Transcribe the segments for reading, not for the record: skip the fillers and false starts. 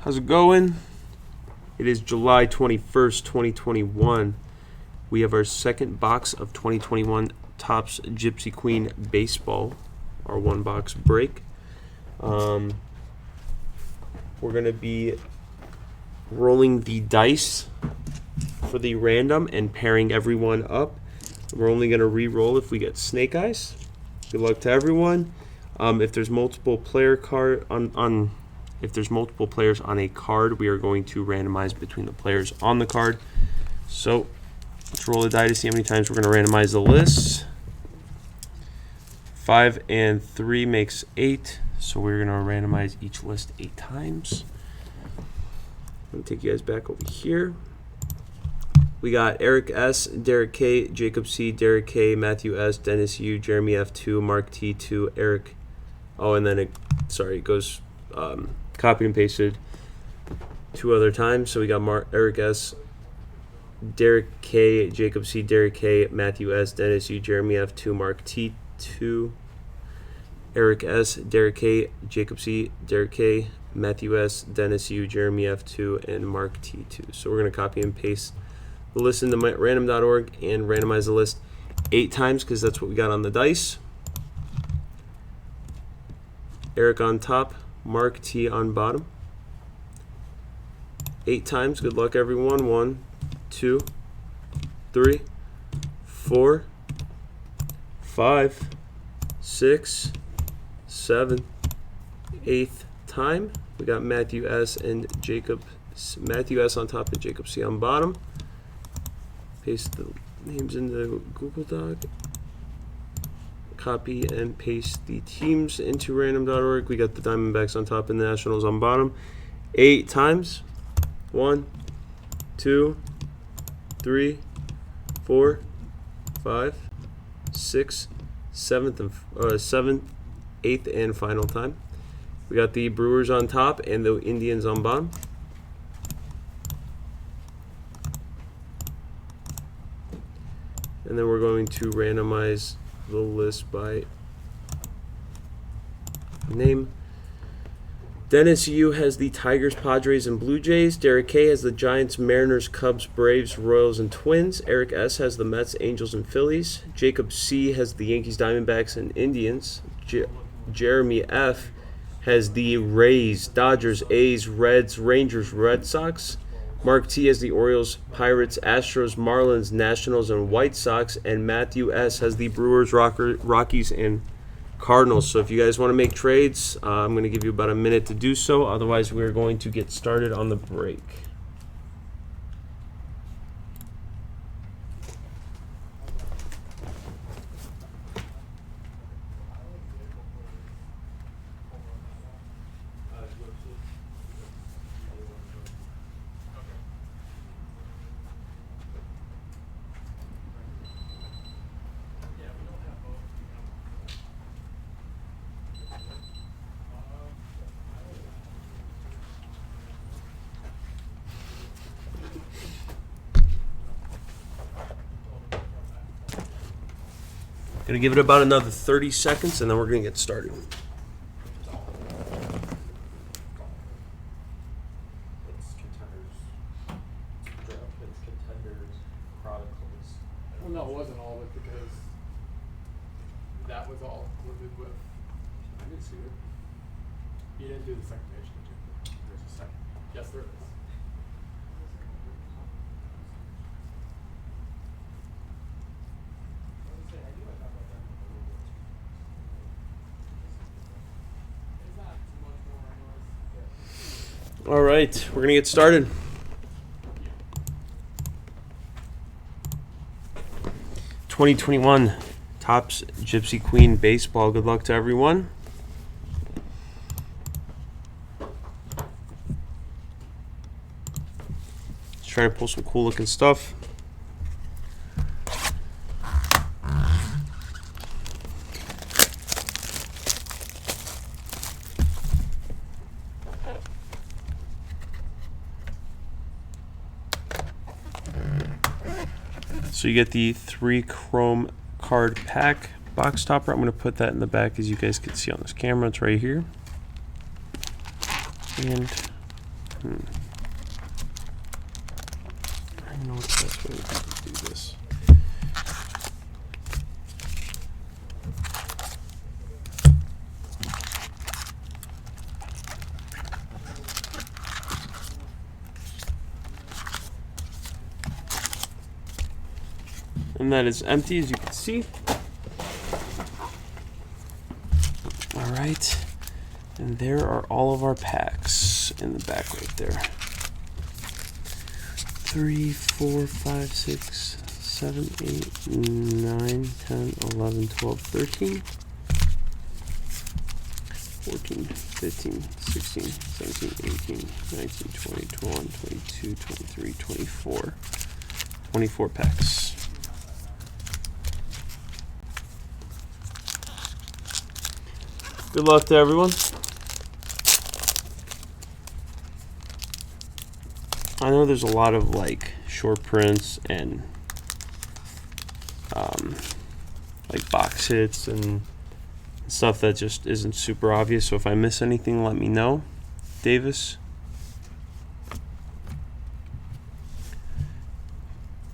How's it going? It is July 21st, 2021. We have our second box of 2021 Topps Gypsy Queen Baseball, our one box break. We're going to be rolling the dice for the random and pairing everyone up. We're only going to re-roll if we get snake eyes. Good luck to everyone. If there's multiple player card if there's multiple players on a card, we are going to randomize between the players on the card. So let's roll the die to see how many times we're going to randomize the list. 5 and 3 makes 8, so we're going to randomize each list 8 times. I'm going to take you guys back over here. We got Eric S., Derek K., Jacob C., Derek K., Matthew S., Dennis U., Jeremy F2, Mark T2, Eric. Oh, and then it goes copied and pasted 2 other times. So we got Eric S., Derek K., Jacob C., Derek K., Matthew S., Dennis U., Jeremy F2, Mark T2, Eric S., Derek K., Jacob C., Derek K., Matthew S., Dennis U., Jeremy F2, and Mark T2. So we're going to copy and paste the list into random.org and randomize the list 8 times because that's what we got on the dice. Eric on top, Mark T on bottom. 8 times. Good luck, everyone. 1, 2, 3, 4, 5, 6, 7, 8th time. We got Matthew S. and Jacob. Matthew S. on top and Jacob C. on bottom. Paste the names in the Google Doc. Copy and paste the teams into random.org. We got the Diamondbacks on top and the Nationals on bottom. 8 times. 1, 2, 3, 4, 5, 6, 7th, 8th, and final time. We got the Brewers on top and the Indians on bottom. And then we're going to randomize the list by name. Dennis U has the Tigers, Padres, and Blue Jays. Derek K has the Giants, Mariners, Cubs, Braves, Royals, and Twins. Eric S has the Mets, Angels, and Phillies. Jacob C has the Yankees, Diamondbacks, and Indians. Jeremy F has the Rays, Dodgers, A's, Reds, Rangers, Red Sox. Mark T has the Orioles, Pirates, Astros, Marlins, Nationals, and White Sox. And Matthew S has the Brewers, Rockies, and Cardinals. So if you guys want to make trades, I'm going to give you about a minute to do so. Otherwise, we're going to get started on the break. Gonna give it about another 30 seconds and then we're gonna get started. Well, no, it wasn't all of it because that was all included with. I didn't see it. You didn't do the second page, did you? There's a second. Yes, there is. All right, we're gonna get started. '21 Topps Gypsy Queen Baseball. Good luck to everyone. Just trying to pull some cool looking stuff. So you get the 3 chrome card pack box topper. I'm going to put that in the back as you guys can see on this camera. It's right here. And I don't know what the best way to do this. And that is empty, as you can see. All right. And there are all of our packs in the back right there. 3, 4, 5, 6, 7, 8, 9, 10, 11, 12, 13, 14, 15, 16, 17, 18, 19, 20, 21, 22, 23, 24. 24 packs. Good luck to everyone. I know there's a lot of like short prints and like box hits and stuff that just isn't super obvious. So if I miss anything, let me know. Davis,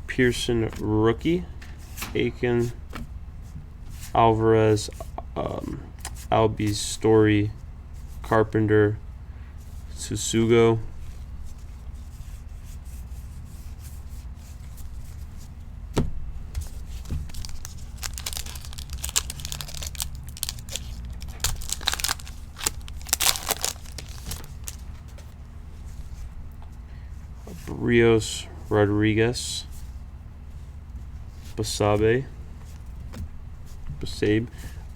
Pearson rookie, Aiken, Alvarez, Albies, Story, Carpenter, Susugo, Rios, Rodriguez, Basabe,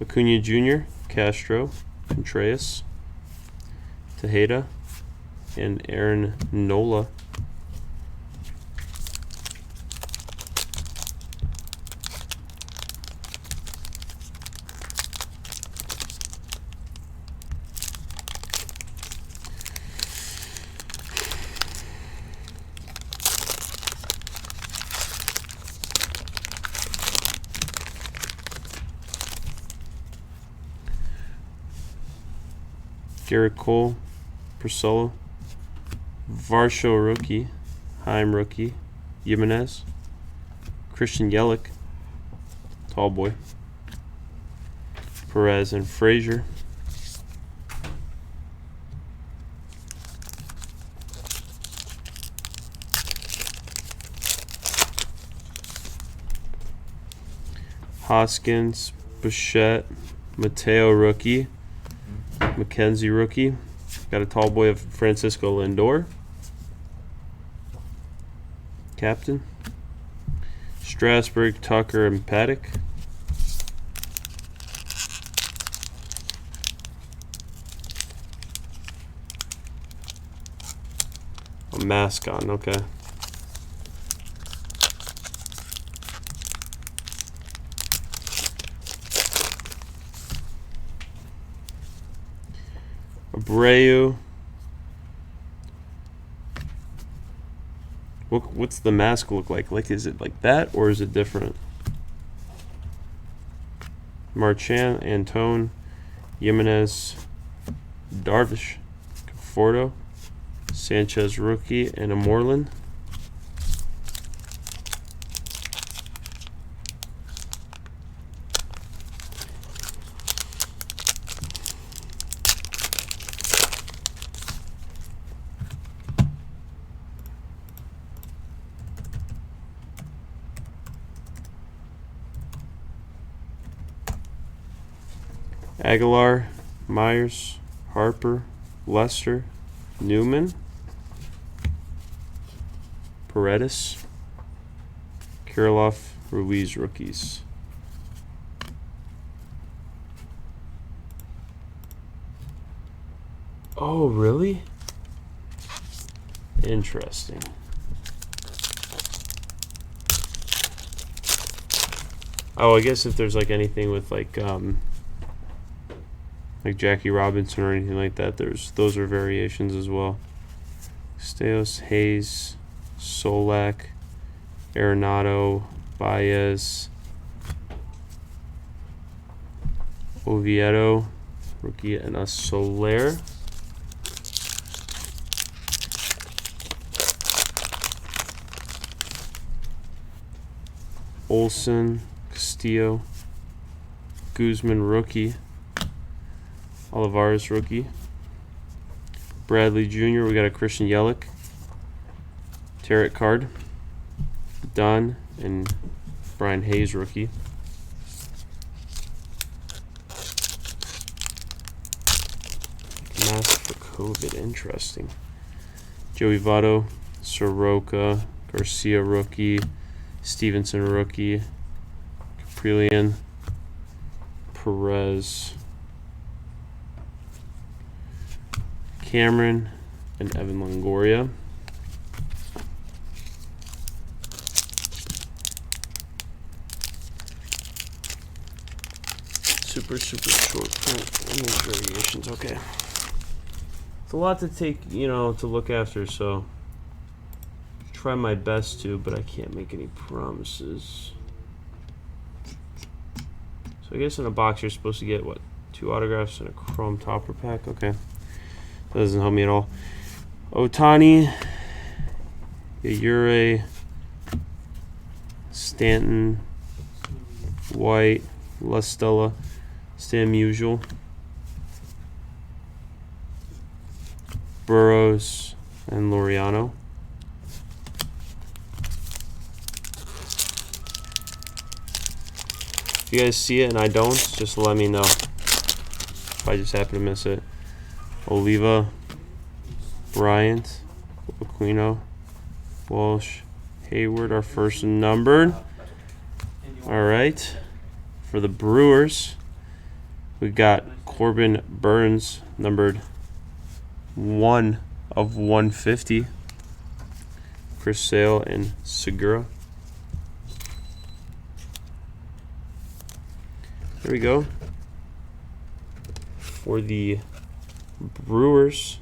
Acuna Jr., Castro, Contreras, Tejeda, and Aaron Nola. Garrett Cole, Priscilla, Varsho rookie, Heim rookie, Jimenez, Christian Yelich, tall boy, Perez and Frazier, Hoskins, Bichette, Mateo rookie, McKenzie rookie. Got a tall boy of Francisco Lindor. Captain. Strasburg, Tucker, and Paddock. A mask on, okay. Abreu. What's the mask look like? Like, is it like that or is it different? Marchand, Antone, Jimenez, Darvish, Conforto, Sanchez rookie, and a Moreland. Aguilar, Myers, Harper, Lester, Newman, Paredes, Kirilloff, Ruiz rookies. Oh, really? Interesting. Oh, I guess if there's like anything with like Jackie Robinson or anything like that, those are variations as well. Steos, Hayes, Solak, Arenado, Baez, Oviedo, rookie, and a Soler. Olsen, Castillo, Guzman rookie, Olivares rookie, Bradley Jr. We got a Christian Yelich, Tarot card, Dunn and Brian Hayes rookie. Mask for COVID, interesting. Joey Votto, Soroka, Garcia rookie, Stevenson rookie, Caprillion, Perez, Cameron, and Evan Longoria. Super short print. Image variations, okay. It's a lot to take, to look after, so try my best to, but I can't make any promises. So I guess in a box you're supposed to get, what, 2 autographs and a chrome topper pack? Okay. That doesn't help me at all. Ohtani, Ure, Stanton, White, La Stella, Stan Musial, Burrows, and Laureano. If you guys see it and I don't, just let me know. If I just happen to miss it. Oliva, Bryant, Aquino, Walsh, Hayward, our first numbered. All right. For the Brewers, we got Corbin Burns, numbered 1 of 150. Chris Sale and Segura. There we go. For the Brewers,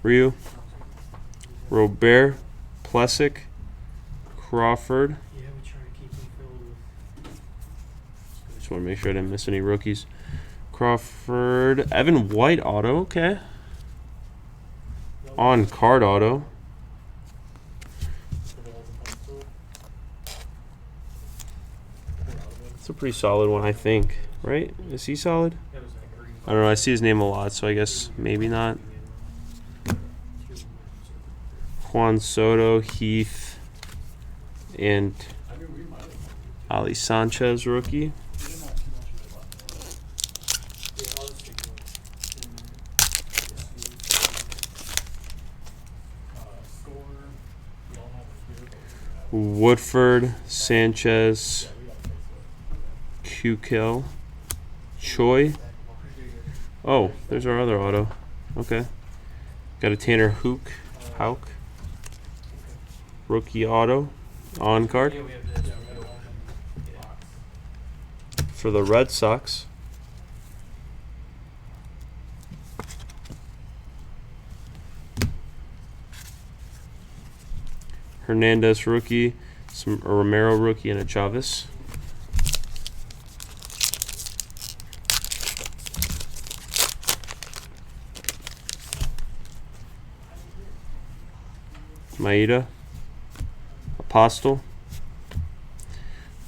Ryu, Robert, Plessic, Crawford. Just want to make sure I didn't miss any rookies. Crawford, Evan White auto, okay. On card auto. It's a pretty solid one, I think. Right? Is he solid? I don't know. I see his name a lot, so I guess maybe not. Juan Soto, Heath, and Ali Sanchez rookie. Woodford, Sanchez, Q-Kill, Choi. Oh, there's our other auto. Okay. Got a Tanner Houck. Rookie auto. On card. For the Red Sox. Hernandez rookie, a Romero rookie, and a Chavez. Maeda, Apostle,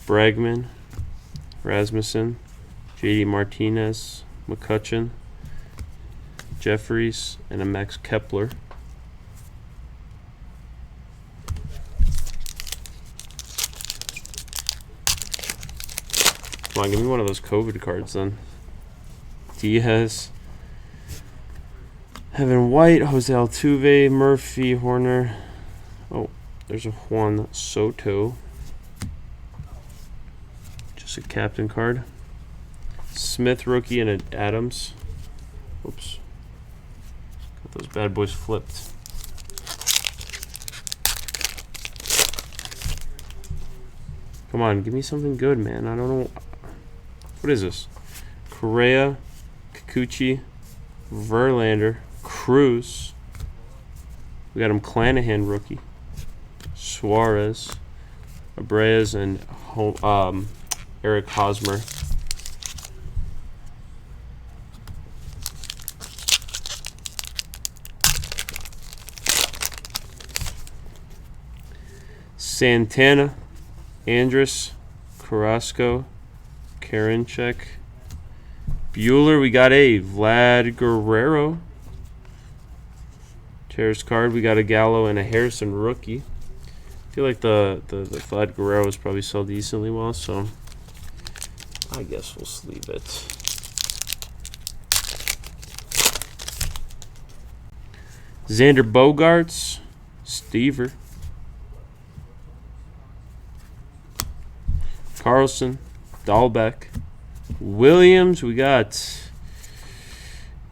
Bregman, Rasmussen, JD Martinez, McCutcheon, Jeffries, and a Max Kepler. Come on, give me one of those COVID cards then. Diaz, Evan White, Jose Altuve, Murphy, Horner. Oh, there's a Juan Soto. Just a captain card. Smith rookie and an Adams. Oops. Got those bad boys flipped. Come on, give me something good, man. I don't know. What is this? Correa, Kikuchi, Verlander, Cruz. We got him Clanahan rookie. Suarez, Abreu, and Eric Hosmer. Santana, Andrus, Carrasco, Karinchak, Bueller. We got a Vlad Guerrero. Terrace card. We got a Gallo and a Harrison rookie. I feel like the Vlad Guerrero is probably sold decently well, so I guess we'll sleeve it. Xander Bogaerts, Stever, Carlson, Dahlbeck, Williams. We got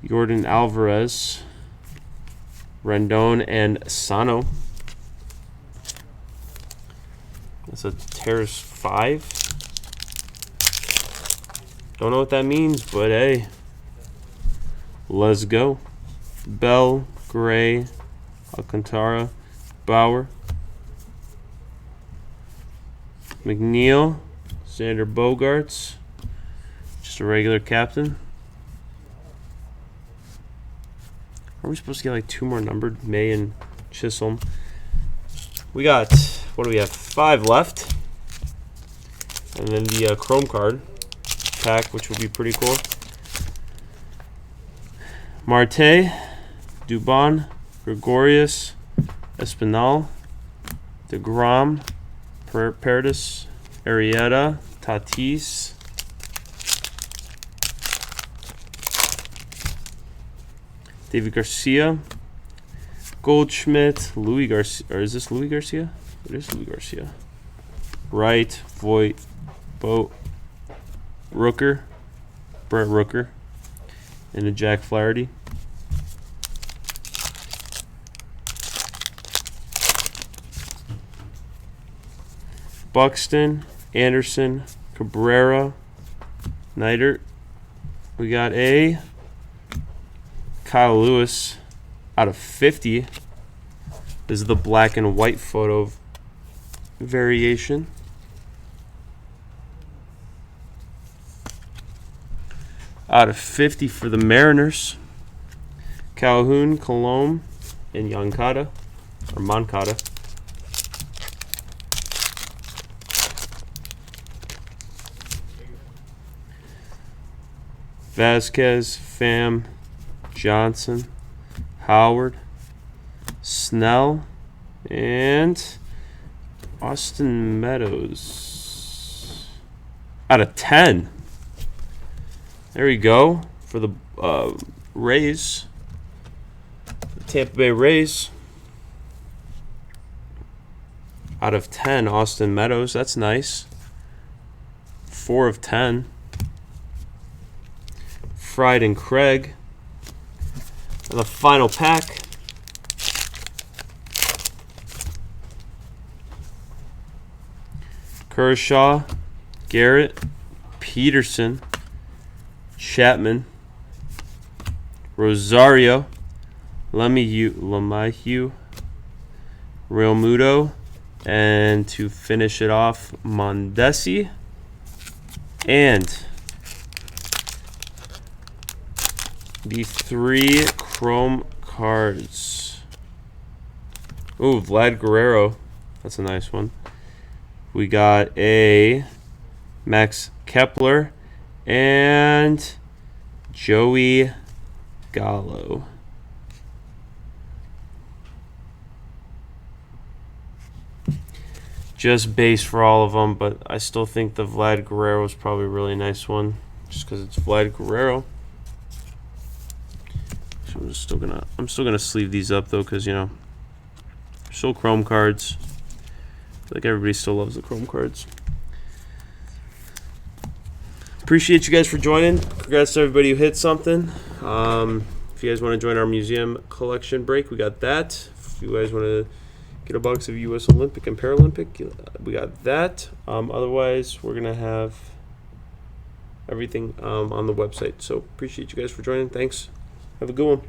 Jordan Alvarez, Rendon, and Sano. That's a Terrace 5. Don't know what that means, but hey, let's go. Bell, Gray, Alcantara, Bauer, McNeil, Xander Bogaerts, just a regular captain. Are we supposed to get like 2 more numbered? May and Chisholm. We got, what do we have? 5 left. And then the Chrome card pack, which will be pretty cool. Marte, Dubon, Gregorius, Espinal, DeGrom, Paredes, Arrieta, Tatis, David Garcia, Goldschmidt, Louis Garcia, or is this Louis Garcia? It is Louis Garcia. Wright, Voigt, Boat, Rooker, Brett Rooker, and a Jack Flaherty. Buxton, Anderson, Cabrera, Neidert. We got a Kyle Lewis out of 50. This is the black and white photo variation. Out of 50 for the Mariners. Calhoun, Colomb, and Moncada. Vasquez, Pham, Johnson, Howard, Snell, and Austin Meadows. Out of 10. There we go for the Rays. The Tampa Bay Rays. Out of 10, Austin Meadows. That's nice. 4 of 10. Fried and Craig. And the final pack. Kershaw, Garrett, Peterson, Chapman, Rosario, LeMahieu, Real Muto, and to finish it off, Mondesi, and the 3 Chrome cards. Ooh, Vlad Guerrero. That's a nice one. We got a Max Kepler and Joey Gallo. Just base for all of them, but I still think the Vlad Guerrero is probably a really nice one, just because it's Vlad Guerrero. So I'm still gonna sleeve these up though, because you know, still Chrome cards. I feel like everybody still loves the Chrome cards. Appreciate you guys for joining. Congrats to everybody who hit something. If you guys want to join our museum collection break, we got that. If you guys want to get a box of U.S. Olympic and Paralympic, we got that. Otherwise, we're gonna have everything on the website. So appreciate you guys for joining. Thanks. Have a good one.